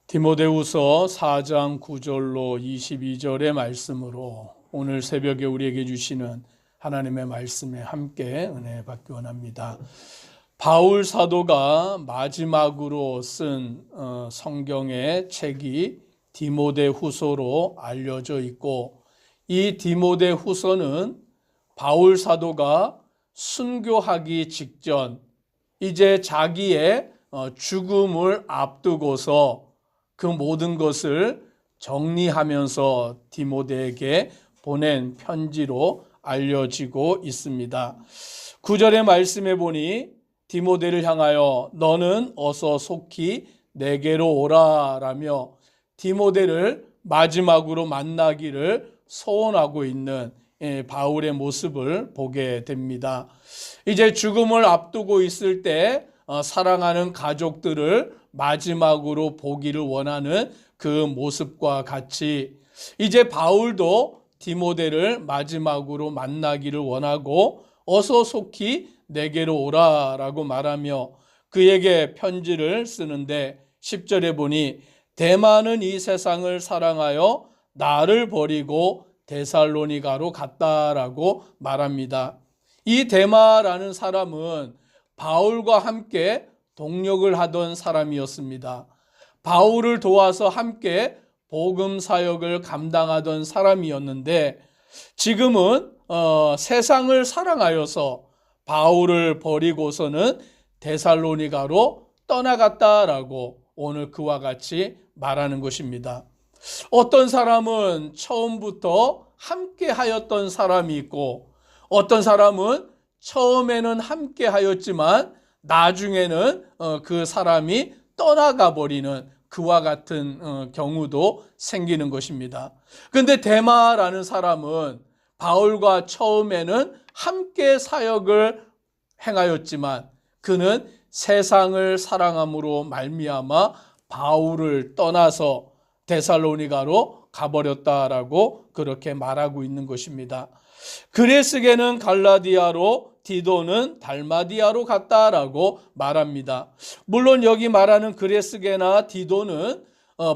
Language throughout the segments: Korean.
디모데후서 4장 9절로 22절의 말씀으로 오늘 새벽에 우리에게 주시는 하나님의 말씀에 함께 은혜 받기 원합니다. 바울 사도가 마지막으로 쓴 성경의 책이 디모데후서로 알려져 있고, 이 디모데후서는 바울 사도가 순교하기 직전 이제 자기의 죽음을 앞두고서 그 모든 것을 정리하면서 디모데에게 보낸 편지로 알려지고 있습니다. 9절의 말씀에 보니 디모데를 향하여 너는 어서 속히 내게로 오라 라며 디모데를 마지막으로 만나기를 소원하고 있는 바울의 모습을 보게 됩니다. 이제 죽음을 앞두고 있을 때 사랑하는 가족들을 마지막으로 보기를 원하는 그 모습과 같이 이제 바울도 디모데를 마지막으로 만나기를 원하고 어서 속히 내게로 오라라고 말하며 그에게 편지를 쓰는데 10절에 보니 데마는 이 세상을 사랑하여 나를 버리고 데살로니가로 갔다라고 말합니다. 이 데마라는 사람은 바울과 함께 동력을 하던 사람이었습니다. 바울을 도와서 함께 복음 사역을 감당하던 사람이었는데 지금은 세상을 사랑하여서 바울을 버리고서는 데살로니가로 떠나갔다라고 오늘 그와 같이 말하는 것입니다. 어떤 사람은 처음부터 함께 하였던 사람이 있고 어떤 사람은 처음에는 함께 하였지만 나중에는 그 사람이 떠나가 버리는 그와 같은 경우도 생기는 것입니다. 그런데 데마라는 사람은 바울과 처음에는 함께 사역을 행하였지만 그는 세상을 사랑함으로 말미암아 바울을 떠나서 데살로니가로 가버렸다라고 그렇게 말하고 있는 것입니다. 그레스게는 갈라디아로 디도는 달마디아로 갔다라고 말합니다. 물론 여기 말하는 그레스게나 디도는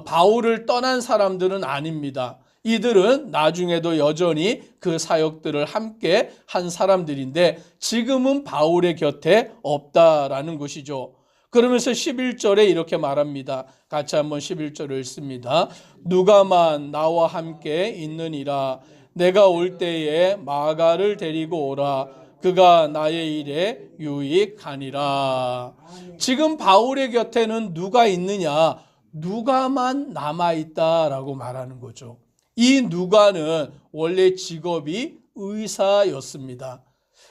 바울을 떠난 사람들은 아닙니다. 이들은 나중에도 여전히 그 사역들을 함께 한 사람들인데 지금은 바울의 곁에 없다라는 것이죠. 그러면서 11절에 이렇게 말합니다. 같이 한번 11절을 읽습니다. 누가만 나와 함께 있느니라. 내가 올 때에 마가를 데리고 오라. 그가 나의 일에 유익하니라. 지금 바울의 곁에는 누가 있느냐? 누가만 남아있다라고 말하는 거죠. 이 누가는 원래 직업이 의사였습니다.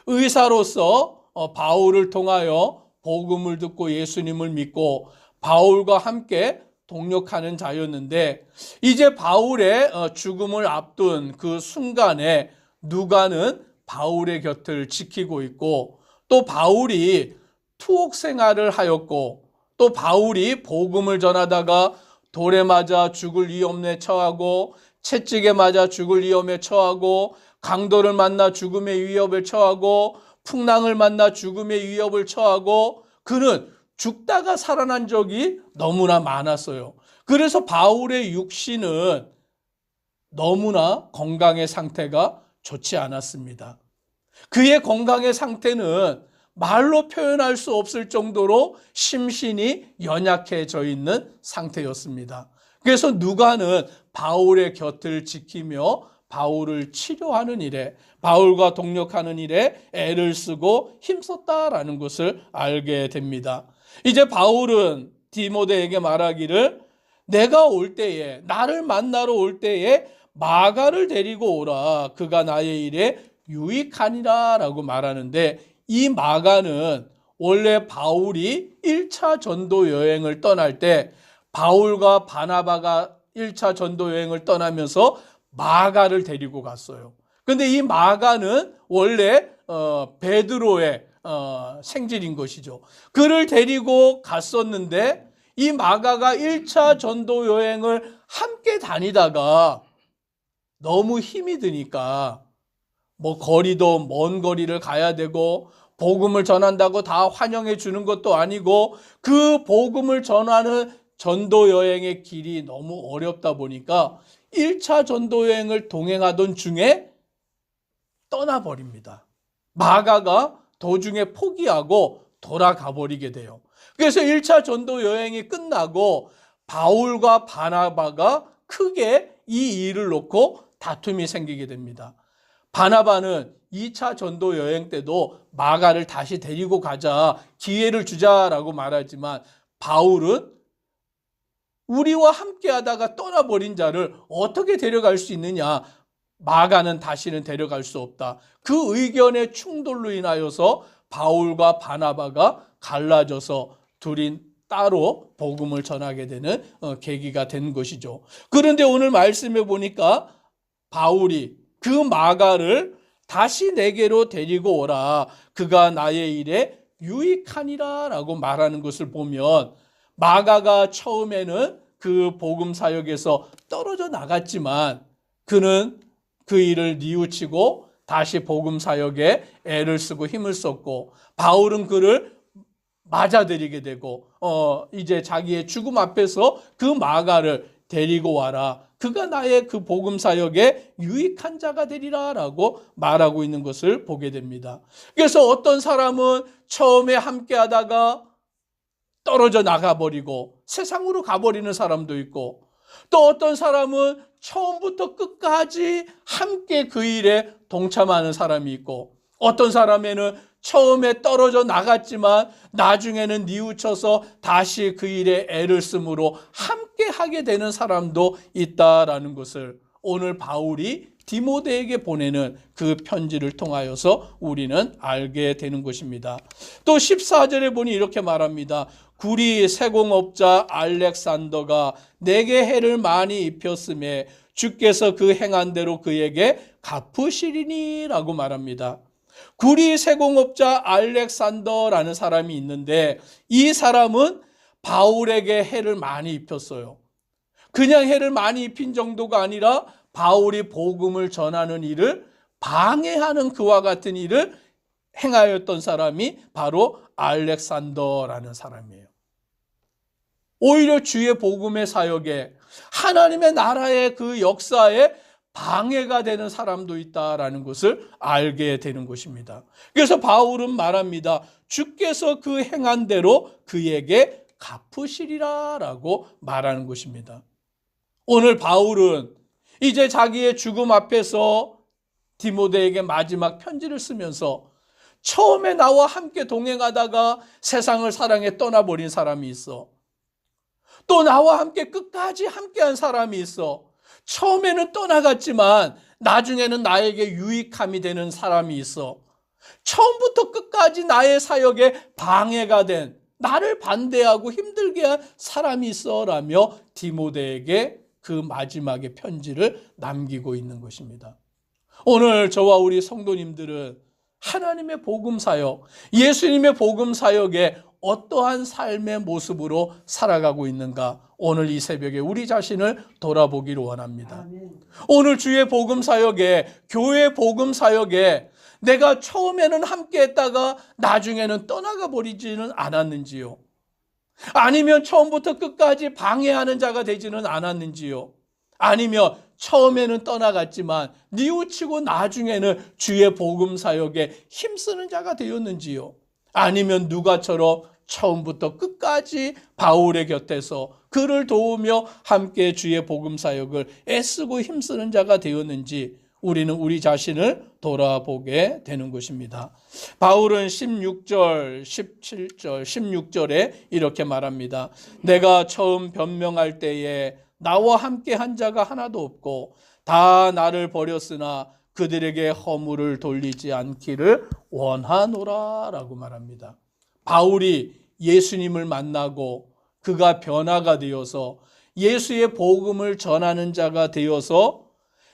의사로서 바울을 통하여 복음을 듣고 예수님을 믿고 바울과 함께 동력하는 자였는데 이제 바울의 죽음을 앞둔 그 순간에 누가는 바울의 곁을 지키고 있고 또 바울이 투옥 생활을 하였고 또 바울이 복음을 전하다가 돌에 맞아 죽을 위험에 처하고 채찍에 맞아 죽을 위험에 처하고 강도를 만나 죽음의 위협을 처하고 풍랑을 만나 죽음의 위협을 처하고 그는 죽다가 살아난 적이 너무나 많았어요. 그래서 바울의 육신은 너무나 건강의 상태가 좋지 않았습니다. 그의 건강의 상태는 말로 표현할 수 없을 정도로 심신이 연약해져 있는 상태였습니다. 그래서 누가는 바울의 곁을 지키며 바울을 치료하는 일에 바울과 동력하는 일에 애를 쓰고 힘썼다라는 것을 알게 됩니다. 이제 바울은 디모데에게 말하기를 내가 올 때에 나를 만나러 올 때에 마가를 데리고 오라. 그가 나의 일에 유익하니라 라고 말하는데 이 마가는 원래 바울이 1차 전도 여행을 떠날 때 바울과 바나바가 1차 전도 여행을 떠나면서 마가를 데리고 갔어요. 그런데 이 마가는 원래 베드로의 생질인 것이죠. 그를 데리고 갔었는데 이 마가가 1차 전도 여행을 함께 다니다가 너무 힘이 드니까 거리도 먼 거리를 가야 되고 복음을 전한다고 다 환영해 주는 것도 아니고 그 복음을 전하는 전도 여행의 길이 너무 어렵다 보니까 1차 전도 여행을 동행하던 중에 떠나버립니다. 마가가 도중에 포기하고 돌아가 버리게 돼요. 그래서 1차 전도 여행이 끝나고 바울과 바나바가 크게 이 일을 놓고 다툼이 생기게 됩니다. 바나바는 2차 전도 여행 때도 마가를 다시 데리고 가자, 기회를 주자라고 말하지만 바울은 우리와 함께 하다가 떠나버린 자를 어떻게 데려갈 수 있느냐? 마가는 다시는 데려갈 수 없다. 그 의견의 충돌로 인하여서 바울과 바나바가 갈라져서 둘이 따로 복음을 전하게 되는 계기가 된 것이죠. 그런데 오늘 말씀해 보니까 바울이 그 마가를 다시 내게로 데리고 오라. 그가 나의 일에 유익하니라 라고 말하는 것을 보면 마가가 처음에는 그 복음 사역에서 떨어져 나갔지만 그는 그 일을 뉘우치고 다시 복음 사역에 애를 쓰고 힘을 썼고 바울은 그를 맞아들이게 되고 이제 자기의 죽음 앞에서 그 마가를 데리고 와라. 그가 나의 그 복음 사역에 유익한 자가 되리라 라고 말하고 있는 것을 보게 됩니다. 그래서 어떤 사람은 처음에 함께 하다가 떨어져 나가버리고 세상으로 가버리는 사람도 있고 또 어떤 사람은 처음부터 끝까지 함께 그 일에 동참하는 사람이 있고 어떤 사람에는 처음에 떨어져 나갔지만 나중에는 뉘우쳐서 다시 그 일에 애를 쓰므로 함께 하게 되는 사람도 있다라는 것을 오늘 바울이 디모데에게 보내는 그 편지를 통하여서 우리는 알게 되는 것입니다. 또 14절에 보니 이렇게 말합니다. 구리 세공업자 알렉산더가 내게 해를 많이 입혔음에 주께서 그 행한 대로 그에게 갚으시리니 라고 말합니다. 구리 세공업자 알렉산더라는 사람이 있는데 이 사람은 바울에게 해를 많이 입혔어요. 그냥 해를 많이 입힌 정도가 아니라 바울이 복음을 전하는 일을 방해하는 그와 같은 일을 행하였던 사람이 바로 알렉산더라는 사람이에요. 오히려 주의 복음의 사역에 하나님의 나라의 그 역사에 방해가 되는 사람도 있다라는 것을 알게 되는 것입니다. 그래서 바울은 말합니다. 주께서 그 행한 대로 그에게 갚으시리라 라고 말하는 것입니다. 오늘 바울은 이제 자기의 죽음 앞에서 디모데에게 마지막 편지를 쓰면서 처음에 나와 함께 동행하다가 세상을 사랑해 떠나버린 사람이 있어. 또 나와 함께 끝까지 함께한 사람이 있어. 처음에는 떠나갔지만 나중에는 나에게 유익함이 되는 사람이 있어. 처음부터 끝까지 나의 사역에 방해가 된, 나를 반대하고 힘들게 한 사람이 있어 라며 디모데에게 그 마지막에 편지를 남기고 있는 것입니다. 오늘 저와 우리 성도님들은 하나님의 복음 사역, 예수님의 복음 사역에 어떠한 삶의 모습으로 살아가고 있는가? 오늘 이 새벽에 우리 자신을 돌아보기를 원합니다. 오늘 주의 복음 사역에, 교회 복음 사역에 내가 처음에는 함께 했다가 나중에는 떠나가 버리지는 않았는지요? 아니면 처음부터 끝까지 방해하는 자가 되지는 않았는지요? 아니면 처음에는 떠나갔지만 뉘우치고 나중에는 주의 복음 사역에 힘쓰는 자가 되었는지요? 아니면 누가처럼 처음부터 끝까지 바울의 곁에서 그를 도우며 함께 주의 복음 사역을 애쓰고 힘쓰는 자가 되었는지 우리는 우리 자신을 돌아보게 되는 것입니다. 바울은 16절, 17절, 16절에 이렇게 말합니다. 내가 처음 변명할 때에 나와 함께 한 자가 하나도 없고 다 나를 버렸으나 그들에게 허물을 돌리지 않기를 원하노라 라고 말합니다. 바울이 예수님을 만나고 그가 변화가 되어서 예수의 복음을 전하는 자가 되어서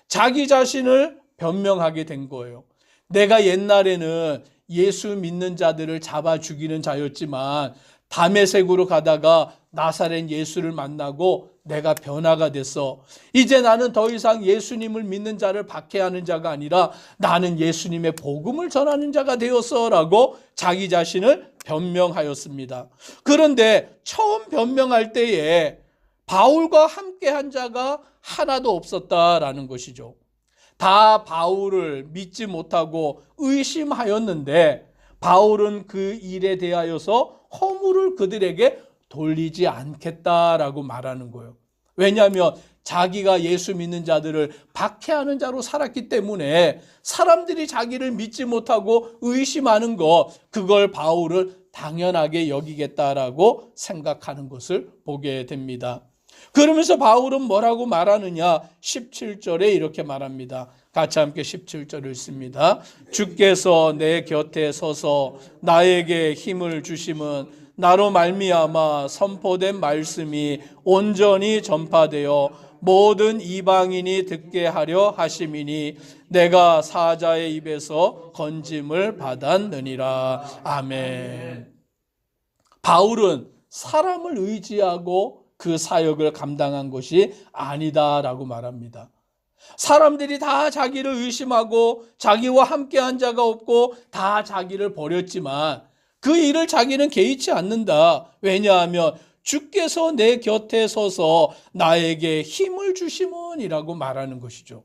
자기 자신을 변명하게 된 거예요. 내가 옛날에는 예수 믿는 자들을 잡아 죽이는 자였지만 다메섹으로 가다가 나사렛 예수를 만나고 내가 변화가 됐어. 이제 나는 더 이상 예수님을 믿는 자를 박해하는 자가 아니라 나는 예수님의 복음을 전하는 자가 되었어 라고 자기 자신을 변명하였습니다. 그런데 처음 변명할 때에 바울과 함께한 자가 하나도 없었다라는 것이죠. 다 바울을 믿지 못하고 의심하였는데 바울은 그 일에 대하여서 허물을 그들에게 돌리지 않겠다라고 말하는 거예요. 왜냐하면 자기가 예수 믿는 자들을 박해하는 자로 살았기 때문에 사람들이 자기를 믿지 못하고 의심하는 것, 그걸 바울을 당연하게 여기겠다라고 생각하는 것을 보게 됩니다. 그러면서 바울은 뭐라고 말하느냐? 17절에 이렇게 말합니다. 같이 함께 17절을 읽습니다. 주께서 내 곁에 서서 나에게 힘을 주심은 나로 말미암아 선포된 말씀이 온전히 전파되어 모든 이방인이 듣게 하려 하심이니 내가 사자의 입에서 건짐을 받았느니라. 아멘. 바울은 사람을 의지하고 그 사역을 감당한 것이 아니다라고 말합니다. 사람들이 다 자기를 의심하고 자기와 함께한 자가 없고 다 자기를 버렸지만 그 일을 자기는 개의치 않는다. 왜냐하면 주께서 내 곁에 서서 나에게 힘을 주심은이라고 말하는 것이죠.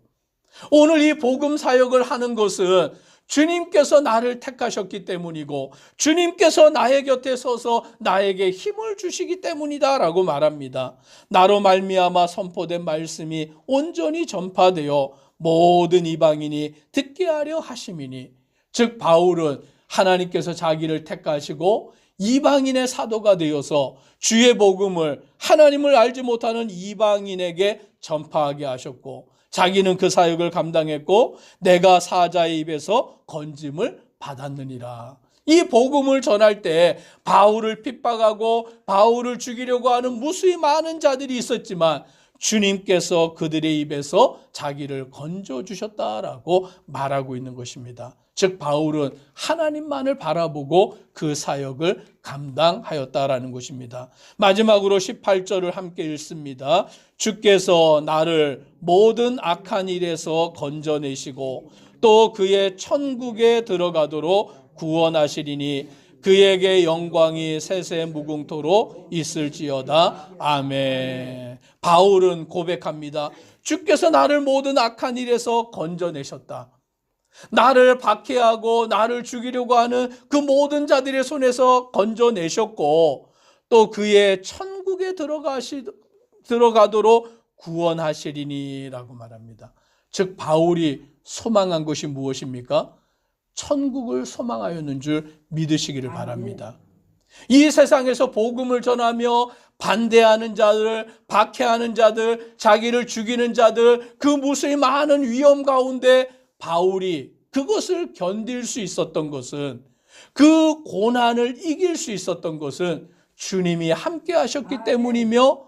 오늘 이 복음 사역을 하는 것은 주님께서 나를 택하셨기 때문이고 주님께서 나의 곁에 서서 나에게 힘을 주시기 때문이다라고 말합니다. 나로 말미암아 선포된 말씀이 온전히 전파되어 모든 이방인이 듣게 하려 하심이니, 즉 바울은 하나님께서 자기를 택하시고 이방인의 사도가 되어서 주의 복음을 하나님을 알지 못하는 이방인에게 전파하게 하셨고 자기는 그 사역을 감당했고 내가 사자의 입에서 건짐을 받았느니라. 이 복음을 전할 때 바울을 핍박하고 바울을 죽이려고 하는 무수히 많은 자들이 있었지만 주님께서 그들의 입에서 자기를 건져주셨다라고 말하고 있는 것입니다. 즉 바울은 하나님만을 바라보고 그 사역을 감당하였다라는 것입니다. 마지막으로 18절을 함께 읽습니다. 주께서 나를 모든 악한 일에서 건져내시고 또 그의 천국에 들어가도록 구원하시리니 그에게 영광이 세세 무궁토록 있을지어다. 아멘. 바울은 고백합니다. 주께서 나를 모든 악한 일에서 건져내셨다. 나를 박해하고 나를 죽이려고 하는 그 모든 자들의 손에서 건져내셨고 또 그의 천국에 들어가도록 구원하시리니라고 말합니다. 즉 바울이 소망한 것이 무엇입니까? 천국을 소망하였는 줄 믿으시기를 바랍니다. 이 세상에서 복음을 전하며 반대하는 자들, 박해하는 자들, 자기를 죽이는 자들, 그 무수히 많은 위험 가운데 바울이 그것을 견딜 수 있었던 것은, 그 고난을 이길 수 있었던 것은 주님이 함께 하셨기 때문이며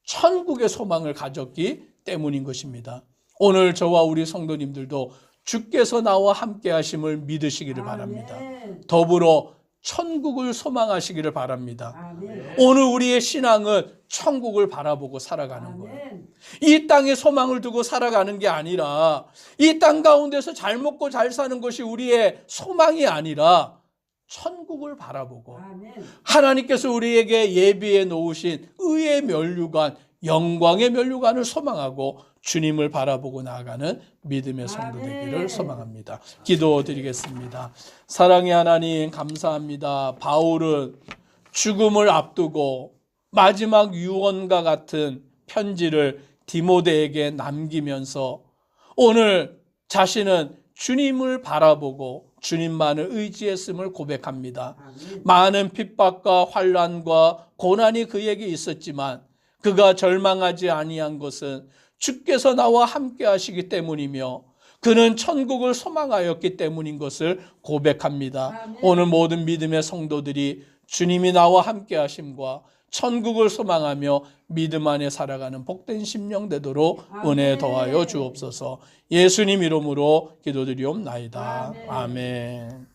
천국의 소망을 가졌기 때문인 것입니다. 오늘 저와 우리 성도님들도 주께서 나와 함께 하심을 믿으시기를 바랍니다. 더불어 천국을 소망하시기를 바랍니다. 오늘 우리의 신앙은 천국을 바라보고 살아가는 거예요. 이 땅에 소망을 두고 살아가는 게 아니라 이 땅 가운데서 잘 먹고 잘 사는 것이 우리의 소망이 아니라 천국을 바라보고 하나님께서 우리에게 예비해 놓으신 의의 면류관, 영광의 면류관을 소망하고 주님을 바라보고 나아가는 믿음의 성도 되기를 소망합니다. 기도드리겠습니다. 사랑의 하나님 감사합니다. 바울은 죽음을 앞두고 마지막 유언과 같은 편지를 디모데에게 남기면서 오늘 자신은 주님을 바라보고 주님만을 의지했음을 고백합니다. 많은 핍박과 환난과 고난이 그에게 있었지만 그가 절망하지 아니한 것은 주께서 나와 함께 하시기 때문이며 그는 천국을 소망하였기 때문인 것을 고백합니다. 오늘 모든 믿음의 성도들이 주님이 나와 함께 하심과 천국을 소망하며 믿음 안에 살아가는 복된 심령 되도록 은혜 더하여 주옵소서. 예수님 이름으로 기도드리옵나이다. 아멘.